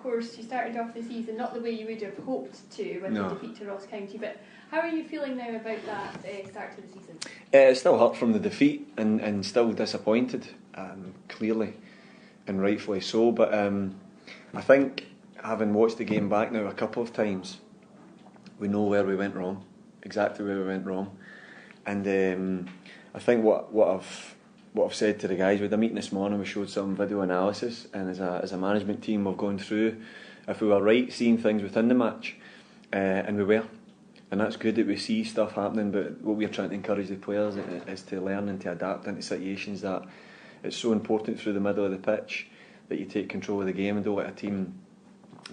of course, you started off the season not the way you would have hoped to with the defeat to Ross County, but how are you feeling now about that start to the season? Still hurt from the defeat and still disappointed, clearly and rightfully so, but I think having watched the game back now a couple of times, we know where we went wrong, exactly where we went wrong, and I think what I've said to the guys, we had a meeting this morning, we showed some video analysis, and as a management team we've gone through if we were right seeing things within the match, and we were, and that's good that we see stuff happening, but what we're trying to encourage the players is to learn and to adapt into situations, that it's so important through the middle of the pitch that you take control of the game and don't let a team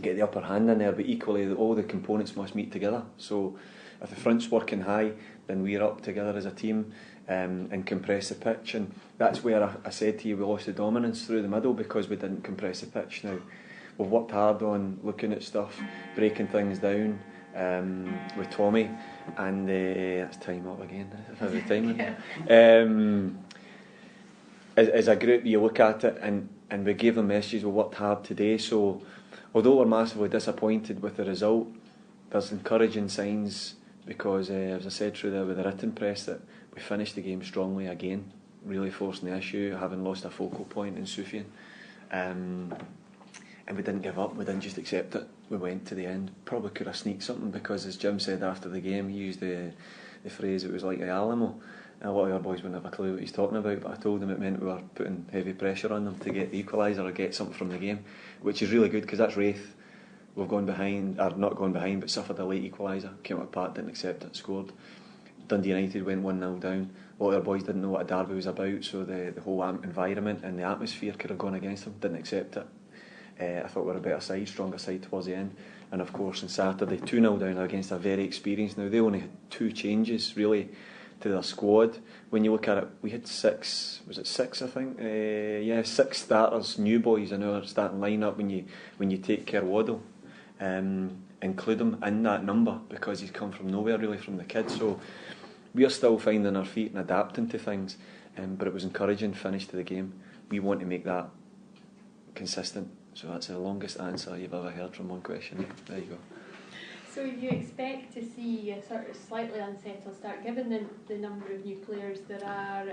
get the upper hand in there, but equally all the components must meet together. So if the front's working high, then we're up together as a team and compress the pitch, and that's where I said to you we lost the dominance through the middle because we didn't compress the pitch. Now we've worked hard on looking at stuff, breaking things down with Tommy, and that's time up again every time. As a group you look at it and we gave them messages, we worked hard today, so although we're massively disappointed with the result, there's encouraging signs because as I said through there with the written press, that we finished the game strongly again, really forcing the issue, having lost a focal point in Sufyan, and we didn't give up, we didn't just accept it, we went to the end. Probably could have sneaked something because, as Jim said after the game, he used the phrase it was like the Alamo. A lot of our boys wouldn't have a clue what he's talking about, but I told them it meant we were putting heavy pressure on them to get the equaliser or get something from the game, which is really good because that's Wraith. We've gone behind, or not gone behind, but suffered a late equaliser, came up apart, didn't accept it, scored. Dundee United went 1-0 down. A lot of our boys didn't know what a derby was about, so the whole environment and the atmosphere could have gone against them, didn't accept it. I thought we were a better side, stronger side towards the end. And of course on Saturday, 2-0 down against a very experienced, now they only had 2 changes really to their squad. When you look at it, we had 6, was it 6 I think? 6 starters, new boys in our starting line-up when you take Kerwaddle. Include him in that number because he's come from nowhere really from the kids, so we are still finding our feet and adapting to things, but it was encouraging finish to the game. We want to make that consistent, so that's the longest answer you've ever heard from one question. There you go. So you expect to see a sort of slightly unsettled start given the number of new players there are,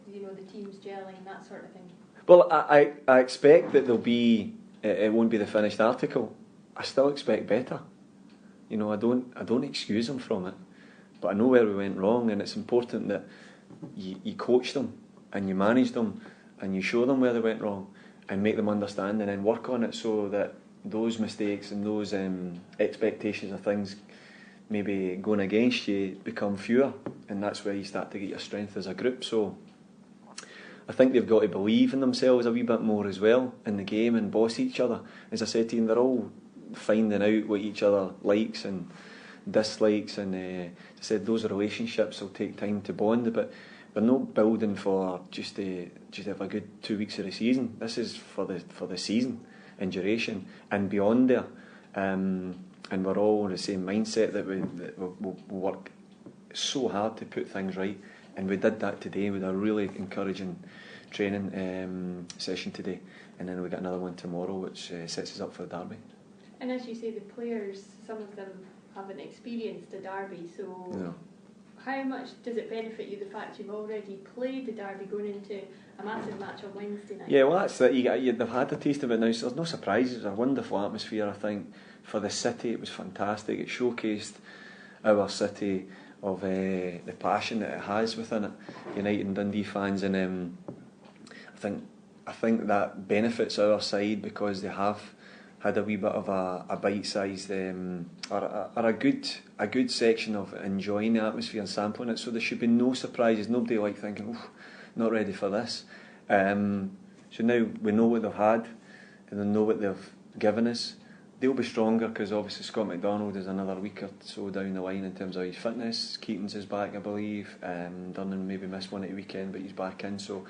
the team's gelling, that sort of thing? Well, I expect that there'll be, it won't be the finished article. I still expect better. I don't excuse them from it, but I know where we went wrong, and it's important that you coach them and you manage them and you show them where they went wrong and make them understand and then work on it so that those mistakes and those expectations of things maybe going against you become fewer, and that's where you start to get your strength as a group. So I think they've got to believe in themselves a wee bit more as well in the game and boss each other. As I said to you, they're all finding out what each other likes and dislikes, and as I said, those relationships will take time to bond, but we're not building for just to have a good 2 weeks of the season. This is for the season in duration and beyond there, and we're all in the same mindset that we'll work so hard to put things right, and we did that today with a really encouraging training session today, and then we got another one tomorrow which sets us up for the derby. And as you say, the players, some of them haven't experienced a derby, so no. How much does it benefit you, the fact you've already played the derby going into a massive match on Wednesday night? Yeah, well that's it, they've had a taste of it now, so there's no surprises. It was a wonderful atmosphere, I think, for the city. It was fantastic. It showcased our city of the passion that it has within it, United and Dundee fans, and I think that benefits our side because they have had a wee bit of a bite-sized or a good section of enjoying the atmosphere and sampling it, so there should be no surprises. Nobody thinking, not ready for this. So now we know what they've had and they know what they've given us. They'll be stronger because obviously Scott McDonald is another week or so down the line in terms of his fitness. Keaton's is back, I believe. Durnan maybe missed one at the weekend, but he's back in, so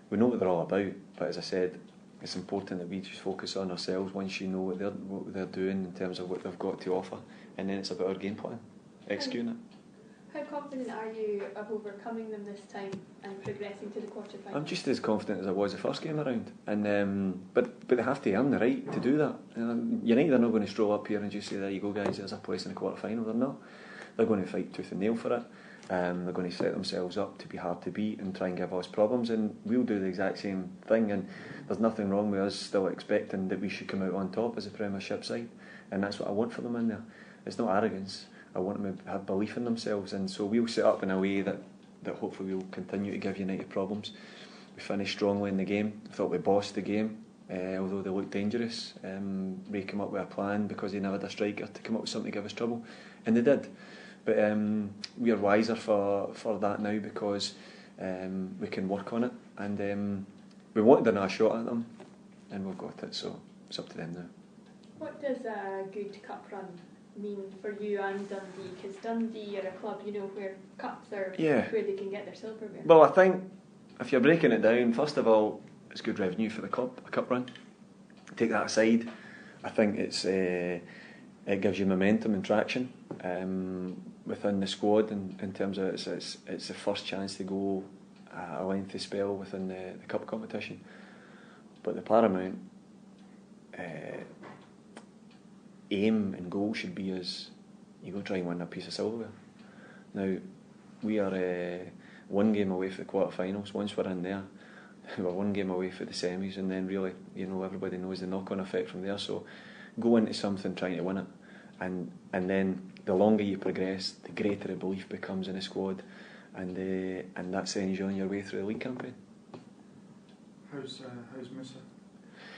we know what they're all about. But as I said, it's important that we just focus on ourselves once you know what they're doing in terms of what they've got to offer, and then it's about our game plan, executing it. How confident are you of overcoming them this time and progressing to the quarter-final? I'm just as confident as I was the first game around, and but they have to earn the right to do that. United are not going to stroll up here and just say, there you go guys, there's a place in the quarter-final. They're not. They're going to fight tooth and nail for it. They're going to set themselves up to be hard to beat and try and give us problems, and we'll do the exact same thing. And there's nothing wrong with us still expecting that we should come out on top as a Premiership side, and that's what I want for them in there. It's not arrogance. I want them to have belief in themselves, and so we'll set up in a way that hopefully will continue to give United problems. We finished strongly in the game. I thought we bossed the game, although they looked dangerous. Ray came up with a plan because they never had a striker to come up with something to give us trouble, and they did. But we are wiser for that now because we can work on it, and we wanted another shot at them, and we've got it, so it's up to them now. What does a good cup run mean for you and Dundee? Because Dundee are a club, where cups are where they can get their silverware. Well, I think if you're breaking it down, first of all, it's good revenue for the club, a cup run. Take that aside, I think it gives you momentum and traction within the squad in terms of it's the first chance to go a lengthy spell within the cup competition. But the paramount aim and goal should be as you go try and win a piece of silverware. Now, we are one game away for the quarter-finals. Once we're in there, we're one game away for the semis, and then really, everybody knows the knock-on effect from there. So go into something trying to win it, and then the longer you progress, the greater the belief becomes in the squad, and that sends you on your way through the league campaign. How's Musa?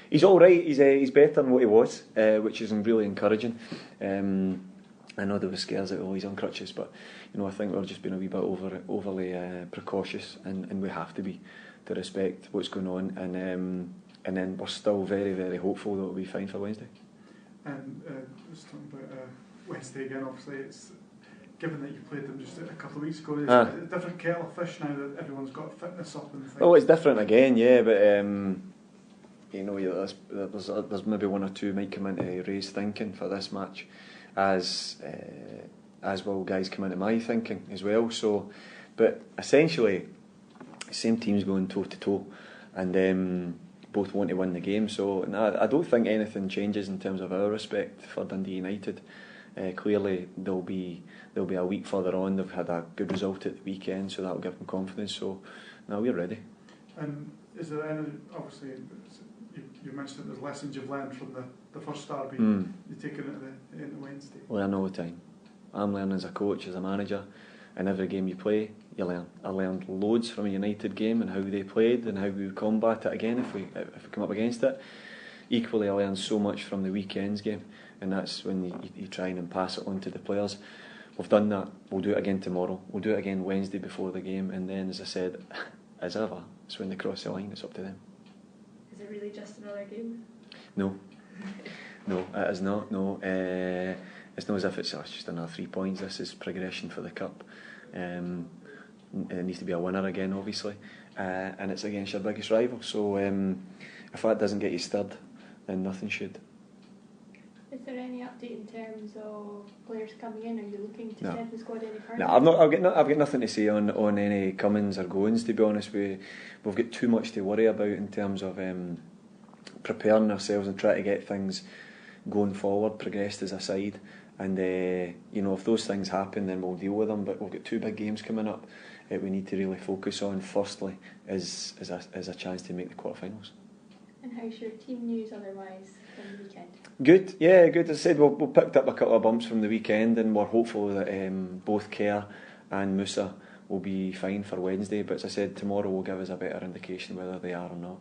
He's all right. He's better than what he was, which is really encouraging. I know there was scares that he's on crutches, but I think we're just being a wee bit overly precautious, and we have to be to respect what's going on. And then we're still very, very hopeful that it'll be fine for Wednesday. And just talking about Wednesday again, obviously, it's given that you played them just a couple of weeks ago, it's a different kettle of fish now that everyone's got fitness up and things. Oh, it's different again, yeah, but. There's maybe one or two might come into Ray's thinking for this match, as will guys come into my thinking as well. So, but essentially, same teams going toe to toe, and both want to win the game. So, I don't think anything changes in terms of our respect for Dundee United. Clearly, they'll be a week further on. They've had a good result at the weekend, so that'll give them confidence. So, now we're ready. And is there any, obviously, you mentioned that there's lessons you've learned from the first derby. You take it into Wednesday. Learn all the time. I'm learning as a coach, as a manager, and every game you play, you learn. I learned loads from a United game and how they played and how we would combat it again if we come up against it. Equally, I learned so much from the weekend's game, and that's when you try and pass it on to the players. We've done that. We'll do it again tomorrow. We'll do it again Wednesday before the game, and then, as I said, as ever, it's when they cross the line. It's up to them. Is it really just another game? No, it is not. No, it's not as if it's just another 3 points. This is progression for the cup. It needs to be a winner again, obviously, and it's against your biggest rival. So if that doesn't get you stirred, then nothing should. Is there any update in terms of players coming in? Are you looking to strengthen the squad any further? No, I've got nothing to say on any comings or goings. To be honest, we've got too much to worry about in terms of preparing ourselves and trying to get things going forward, progressed as a side. And if those things happen, then we'll deal with them. But we've got 2 big games coming up. We need to really focus on. Firstly, is a chance to make the quarterfinals. And how's your team news otherwise from the weekend? Good, yeah, good. As I said, we picked up a couple of bumps from the weekend, and we're hopeful that both Kerr and Musa will be fine for Wednesday. But as I said, tomorrow will give us a better indication whether they are or not.